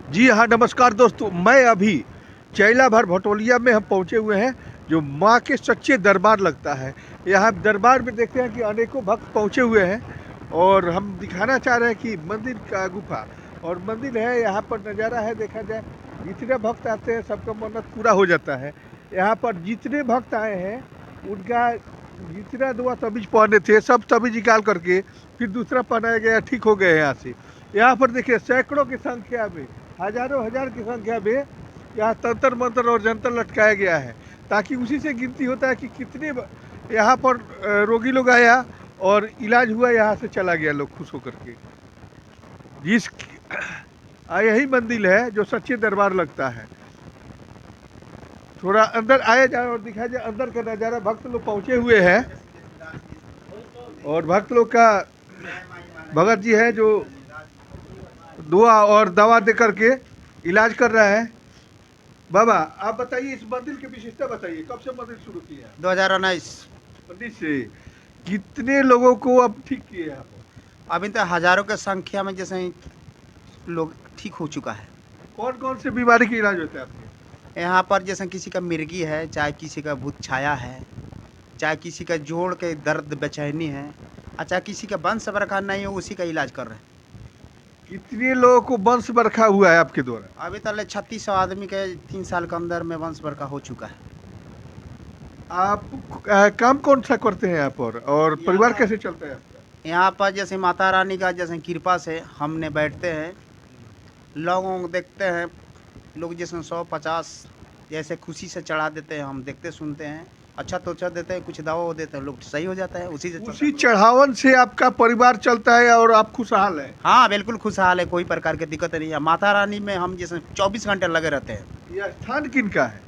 जी हाँ, नमस्कार दोस्तों। मैं अभी चैला भर भटोलिया में हम पहुँचे हुए हैं, जो माँ के सच्चे दरबार लगता है। यहाँ दरबार में देखते हैं कि अनेकों भक्त पहुँचे हुए हैं और हम दिखाना चाह रहे हैं कि मंदिर का गुफा और मंदिर है, यहाँ पर नज़ारा है। देखा जाए जितने भक्त आते हैं सबका मन्नत पूरा हो जाता है। यहाँ पर जितने भक्त आए हैं उनका जितना दुआ तबीज पहने थे सब तबीज निकाल करके फिर दूसरा पहनाया गया, ठीक हो गए यहाँ से। यहाँ पर देखिए सैकड़ों की संख्या में, हजारों हजार की संख्या में यहाँ तंत्र मंत्र और जंतर लटकाया गया है, ताकि उसी से गिनती होता है कि कितने यहाँ पर रोगी लोग आया और इलाज हुआ, यहाँ से चला गया लोग खुश होकर के। जिस यही मंदिर है जो सच्चे दरबार लगता है। थोड़ा अंदर आया जाए और दिखाया जाए अंदर का नज़ारा। भक्त लोग पहुँचे हुए हैं और भक्त लोग का भगत जी है जो दुआ और दवा दे करके इलाज कर रहा है। बाबा आप बताइए, इस मंदिर की विशेषता बताइए, कब से मंदिर शुरू किया? 2019। 19 से। कितने लोगों को अब ठीक किए आप? अभी तो हजारों के संख्या में जैसे लोग ठीक हो चुका है। कौन कौन से बीमारी का इलाज होता है आपके? यहाँ पर जैसे किसी का मिर्गी है, चाहे किसी का भूत छाया है, चाहे किसी का जोड़ के दर्द बेचैनी है, और चाहे किसी का वंश बरखा नहीं है, उसी का इलाज कर रहे हैं। कितने लोगों को वंश बरखा हुआ है आपके द्वारा? अभी तक 3600 आदमी के 3 साल के अंदर में वंश बरखा हो चुका है। आप काम कौन सा करते हैं यहाँ पर और परिवार कैसे चलता है आपका? यहाँ पर जैसे माता रानी का जैसे कृपा से हमने बैठते हैं, लोगों को देखते हैं, लोग जैसे 100-50 जैसे खुशी से चढ़ा देते हैं, हम देखते सुनते हैं, अच्छा तो अच्छा देते हैं, कुछ दवा वो देते हैं, लोग सही हो जाता है उसी से चलता उसी है। चढ़ावन से आपका परिवार चलता है और आप खुशहाल है? हाँ बिल्कुल खुशहाल है, कोई प्रकार की दिक्कत नहीं है। माता रानी में हम जैसे 24 घंटे लगे रहते हैं। यह स्थान किन का है?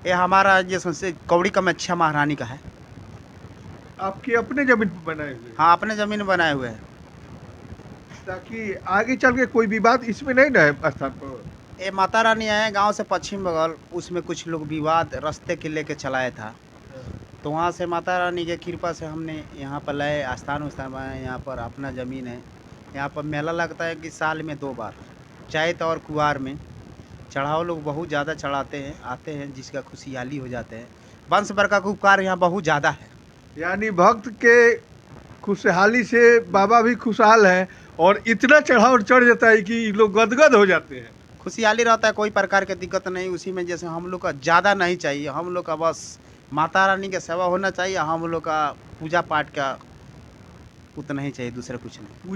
ये हमारा जैसे से कौड़ी कामाख्या महारानी का है। आपके अपने जमीन पर बनाए हुए? हाँ अपने ज़मीन बनाए हुए हैं। ताकि आगे चल के कोई विवाद इसमें नहीं ना है स्थान पर? ये माता रानी आए गांव से पश्चिम बगल, उसमें कुछ लोग विवाद रास्ते के लेके चलाया था, तो वहाँ से माता रानी के कृपा से हमने यहाँ पर लाए, स्थान उस्थान बनाए। यहाँ पर अपना ज़मीन है। यहाँ पर मेला लगता है कि साल में 2 बार, चैत और कुआर में। चढ़ाव लोग बहुत ज़्यादा चढ़ाते हैं, आते हैं, जिसका खुशहाली हो जाते हैं। वंश बरखा का उपकार यहाँ बहुत ज़्यादा है। यानी भक्त के खुशहाली से बाबा भी खुशहाल हैं और इतना चढ़ाव चढ़ जाता है कि लोग गदगद हो जाते हैं। खुशहाली रहता है, कोई प्रकार की दिक्कत नहीं उसी में। जैसे हम लोग का ज़्यादा नहीं चाहिए, हम लोग का बस माता रानी की सेवा होना चाहिए, हम लोग का पूजा पाठ का उतना ही चाहिए, दूसरा कुछ नहीं।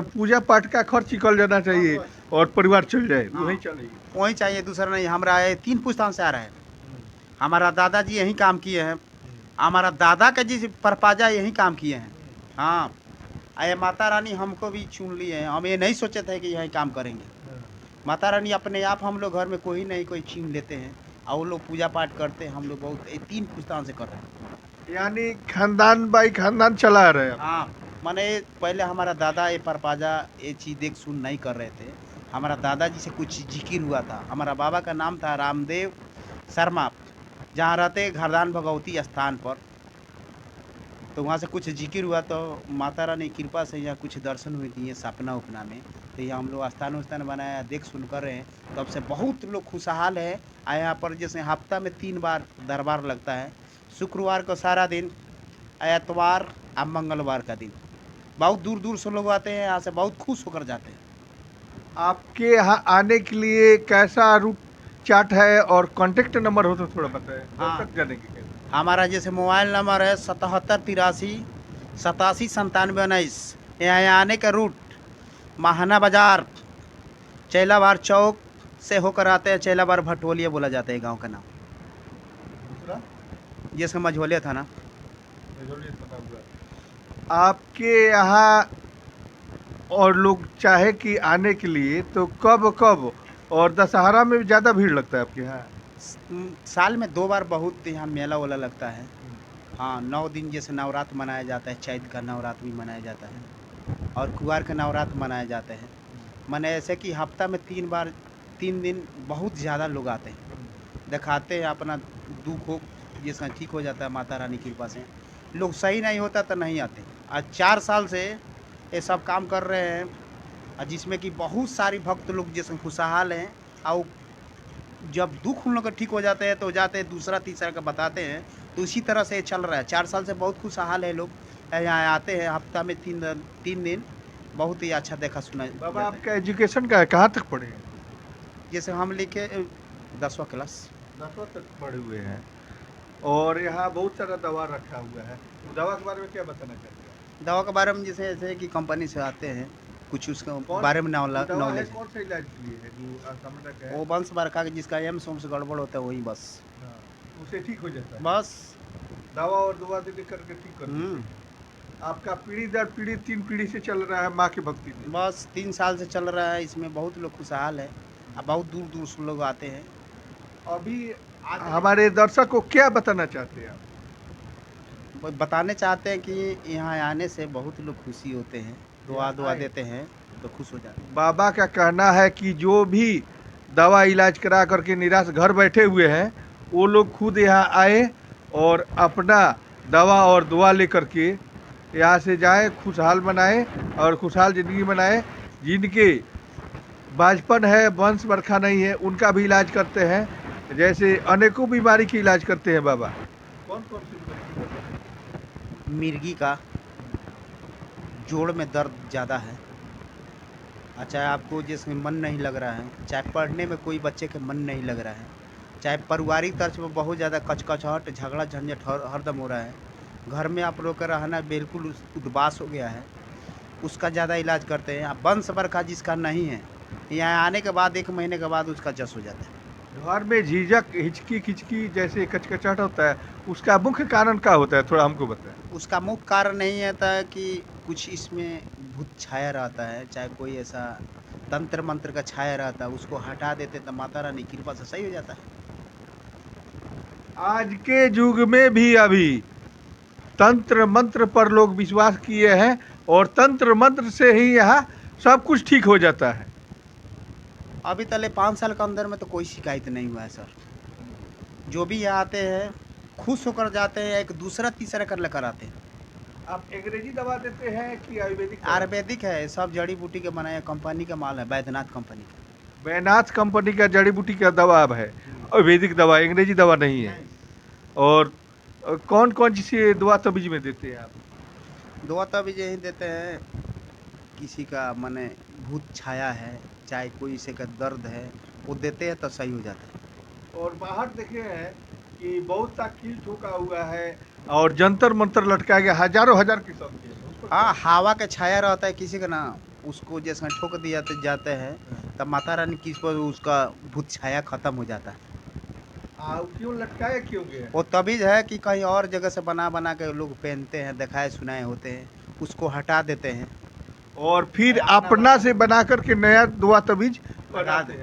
पूजा पाठ का खर्च निकल जाना चाहिए और परिवार चल जाए, हाँ, वही चलेगी। वही चाहिए, दूसरा नहीं। हमारा ये 3 पुश्तान से आ रहा है। हमारा दादाजी यहीं काम किए हैं, हमारा दादा का जी परपाजा यहीं काम किए हैं। हाँ, ये माता रानी हमको भी चुन लिए हैं, हम ये नहीं सोचे थे कि यहीं काम करेंगे। माता रानी अपने आप हम लोग घर में कोई नहीं कोई छीन लेते हैं और वो लोग पूजा पाठ करते हैं। हम लोग बहुत 3 पुश्तान से कर रहे हैं। यानी खानदान बाई खानदान चला रहे हैं। हाँ, माने पहले हमारा दादा ये परपाजा ये चीज़ देख सुन नहीं कर रहे थे। हमारा दादाजी से कुछ जिक्र हुआ था। हमारा बाबा का नाम था रामदेव शर्मा, जहाँ रहते घरदान भगवती स्थान पर। तो वहाँ से कुछ जिक्र हुआ, तो माता रानी की कृपा से यहाँ कुछ दर्शन हुई थी सपना उपना में। तो यहाँ हम लोग स्थान उस्थान बनाया, देख सुन कर रहे हैं, तब से बहुत लोग खुशहाल है। यहाँ पर जैसे हफ्ता में 3 बार दरबार लगता है, शुक्रवार को सारा दिन, एतवार और मंगलवार का दिन। बहुत दूर दूर से लोग आते हैं, यहाँ से बहुत खुश होकर जाते हैं। आपके यहाँ आने के लिए कैसा रूट चार्ट है और कांटेक्ट नंबर हो तो थोड़ा बताएं। हाँ। कब तक जाने की? हमारा जैसे मोबाइल नंबर है 7783 87 97 19। यहाँ आने का रूट महाना बाजार चैलाबार चौक से होकर आते हैं। चैलाबार भटोलिया बोला जाता है गांव का नाम, दूसरा जैसे मझोलिया था ना। आपके यहाँ और लोग चाहे कि आने के लिए तो कब कब और दशहरा में ज़्यादा भीड़ लगता है आपके यहाँ? साल में 2 बार बहुत यहाँ मेला वाला लगता है। हाँ, 9 दिन जैसे नवरात्र मनाया जाता है, चैत का नवरात्र भी मनाया जाता है और कुआर का नवरात्र मनाए जाते हैं। माने ऐसे कि हफ्ता में 3 बार, 3 दिन बहुत ज़्यादा लोग आते हैं, दिखाते हैं अपना दुख हो, जैसा ठीक हो जाता है माता रानी की कृपा से। लोग सही नहीं होता तो नहीं आते। आज 4 साल से ये सब काम कर रहे हैं, और जिसमें कि बहुत सारी भक्त लोग जैसे खुशहाल हैं, और जब दुख उन लोग का ठीक हो जाते हैं तो जाते हैं दूसरा तीसरा का बताते हैं। तो इसी तरह से चल रहा है। 4 साल से बहुत खुशहाल है लोग। यहाँ आते हैं हफ्ता में 3 दिन, बहुत ही अच्छा देखा सुना बाबा जाता है। आपका एजुकेशन का है, कहाँ तक पढ़े हैं? जैसे हम लिखे 10वां क्लास। 10वां तक पढ़े हुए हैं। और यहाँ बहुत सारा दवा रखा हुआ है। दवा के बारे में क्या बताना चाहते हैं? दवा के बारे में जैसे ऐसे कि कंपनी से आते हैं, कुछ उसके कौन बारे में वो दवा है, नॉलेज है। कौन सा इलाज के लिए है जो सामान्य है? वो वंश बरखा के जिसका एम्स उम्स गड़बड़ होता है वही बस। हाँ, उससे ठीक हो जाता है। बस। दवा और दवा दे करके ठीक कर देते हैं। आपका पीढ़ी दर पीढ़ी 3 पीढ़ी से चल रहा है माँ की भक्ति में। बस 3 साल से चल रहा है। इसमें बहुत लोग खुशहाल है और बहुत दूर दूर से लोग आते हैं। अभी हमारे दर्शक को क्या बताना चाहते हैं आप? वो बताने चाहते हैं कि यहाँ आने से बहुत लोग खुशी होते हैं, दुआ दुआ आए। देते हैं तो खुश हो जाते हैं। बाबा का कहना है कि जो भी दवा इलाज करा करके निराश घर बैठे हुए हैं, वो लोग खुद यहाँ आए और अपना दवा और दुआ लेकर के यहाँ से जाएं, खुशहाल बनाएं और खुशहाल ज़िंदगी बनाएं। जिनके बाजपन है, वंश बरखा नहीं है, उनका भी इलाज करते हैं। जैसे अनेकों बीमारी की इलाज करते हैं बाबा। कौन कौन सी बीमारी? मिर्गी का जोड़ में दर्द ज़्यादा है, और चाहे आपको जिसमें मन नहीं लग रहा है, चाहे पढ़ने में कोई बच्चे के मन नहीं लग रहा है, चाहे पारिवारिक तर्ज में बहुत ज़्यादा कचकचाहट झगड़ा झंझट हरदम हो रहा है, घर में आप लोग का रहना बिल्कुल उदास हो गया है, उसका ज़्यादा इलाज करते हैं। अब वंश बरखा जिसका नहीं है, यहाँ आने के बाद 1 महीने के बाद उसका जस हो जाता है। घर में झिझक, हिचकी खिचकी जैसे कचकचाहट होता है, उसका मुख्य कारण क्या होता है, थोड़ा हमको बताएं। उसका मुख्य कारण नहीं रहता है कि कुछ इसमें भूत छाया रहता है, चाहे कोई ऐसा तंत्र मंत्र का छाया रहता है, उसको हटा देते तो माता रानी की कृपा से सही हो जाता है। आज के युग में भी अभी तंत्र मंत्र पर लोग विश्वास किए हैं और तंत्र मंत्र से ही यहाँ सब कुछ ठीक हो जाता है। अभी तले 5 साल के अंदर में तो कोई शिकायत नहीं हुआ है सर। जो भी यहाँ आते हैं खुश होकर जाते हैं, एक दूसरा तीसरा कर लेकर आते हैं। आप अंग्रेजी दवा देते हैं कि आयुर्वेदिक दवा? आयुर्वेदिक है, सब जड़ी बूटी के बनाया कंपनी का माल है, बैद्यनाथ कंपनी का। बैनाथ कंपनी का जड़ी बूटी का दवा अब है, आयुर्वेदिक दवा, अंग्रेजी दवा नहीं है। और कौन कौन सी दवा तबीज में देते हैं आप? दवा तब यही देते हैं, किसी का माने भूत छाया है, चाहे कोई से का दर्द है, वो देते हैं तो सही हो जाता है। और बाहर देखे हैं कि बहुत सा कील ठोका हुआ है और जंतर मंतर लटका गया, हजारों हजार किस्म के उसको हाँ, हवा का छाया रहता है किसी का ना, उसको जैसे ठोक दिया तो जाते हैं, तब माता रानी किस पर उसका भूत छाया खत्म हो जाता है। क्यों लटकाए क्यों गया? वो तभी है कि कहीं और जगह से बना बना के लोग पहनते हैं, दिखाए सुनाए होते हैं, उसको हटा देते हैं, और फिर अपना से बना करके नया दुआ तबीज लगा देते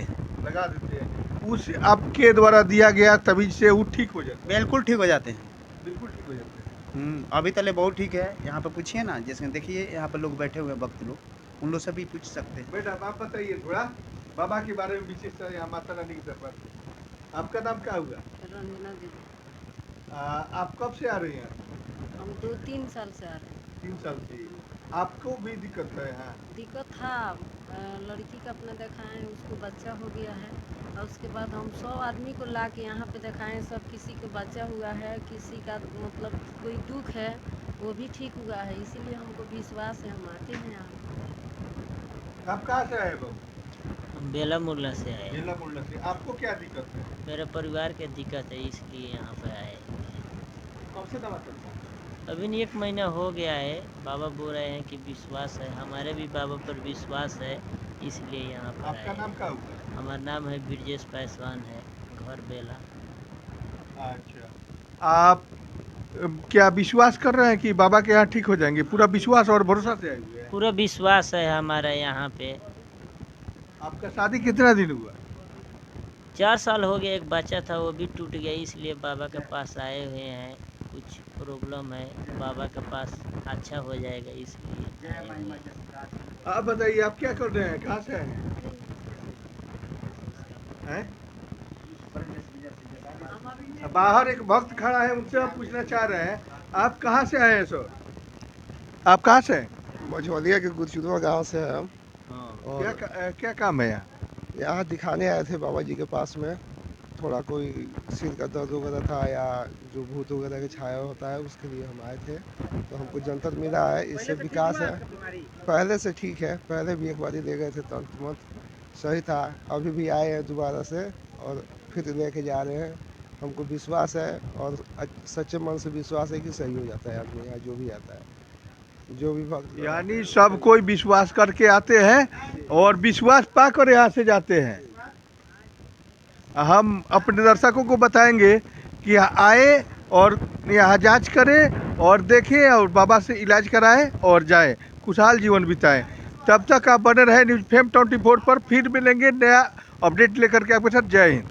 हैं। लगा देते हैं। उस आपके द्वारा दिया गया तबीज से वो ठीक हो जाता है। बिल्कुल ठीक हो जाते हैं। बिल्कुल ठीक हो जाते हैं। अभी तले बहुत ठीक है। यहाँ पे पूछिए ना, जैसे देखिए यहाँ पे लोग बैठे हुए हैं भक्त लोग, उन लोग से भी पूछ सकते हैं। बेटा आप बताइए थोड़ा बाबा के बारे में विशेषता, यहाँ माता रानी की दरबार से। आपका नाम क्या हुआ? रंजना दीदी। आप कब से आ रही हैं? हम 2-3 साल से आ रहे हैं। 3 साल से। आपको भी दिक्कत है यहाँ? दिक्कत था, लड़की का अपना दिखाएं, उसको बच्चा हो गया है, और उसके बाद हम 100 आदमी को ला के यहाँ पे दिखाएं, सब किसी को बच्चा हुआ है, किसी का मतलब कोई दुख है वो भी ठीक हुआ है, इसीलिए हमको विश्वास है, हम आते हैं यहाँ। आप कहाँ से आए बाबू? हम बेला मुल्ला से आए। जिला मुल्ला से। आपको क्या दिक्कत है? मेरे परिवार के दिक्कत है, इसलिए यहाँ पर आए। कब से दवा चलता है? अभी नहीं, 1 महीना हो गया है। बाबा बोल रहे हैं कि विश्वास है, हमारे भी बाबा पर विश्वास है, इसलिए यहाँ पर आपका आए। नाम क्या हुआ? हमारा नाम है ब्रजेश पासवान है, घर बेला। अच्छा, आप क्या विश्वास कर रहे हैं कि बाबा के यहाँ ठीक हो जाएंगे? पूरा विश्वास और भरोसा से आए हुए हैं? पूरा विश्वास है हमारा यहाँ पे। आपका शादी कितना दिन हुआ? 4 साल हो गया, एक बच्चा था वो भी टूट गया, इसलिए बाबा के पास आए हुए हैं। कुछ प्रॉब्लम है, बाबा के पास अच्छा हो जाएगा, इसलिए आए हुए हैं। आप बताइए, आप क्या कर रहे हैं, कहाँ से आए हैं? बाहर एक भक्त खड़ा है, उनसे आप पूछना चाह रहे हैं, आप कहाँ से आए हैं सर? आप कहाँ से हैं? मझौलिया के गुरचुदवा गांव से है हम। क्या क्या काम है यहाँ? यहाँ दिखाने आए थे बाबा जी के पास में। थोड़ा कोई सिर का दर्द वगैरह था या जो भूत वगैरह की छाया होता है उसके लिए हम आए थे। तो हमको जंतर मिला है, इससे विकास है। पहले से ठीक है, पहले भी एक बार ले गए थे तंत्र मंत्र, सही था। अभी भी आए हैं दोबारा से और फिर लेके जा रहे हैं। हमको विश्वास है और सच्चे मन से विश्वास है कि सही हो जाता है आदमी यहाँ जो भी आता है, जो भी भक्त। यानी सब कोई विश्वास करके आते हैं और विश्वास पाकर यहाँ से जाते हैं। हम अपने दर्शकों को बताएंगे कि यहाँ आए और यहाँ जांच करें और देखें और बाबा से इलाज कराएं और जाएं, खुशहाल जीवन बिताएं। तब तक आप बने रहे न्यूज़ फेम 24 पर। फिर मिलेंगे नया अपडेट लेकर के आपके साथ। जय हिंद।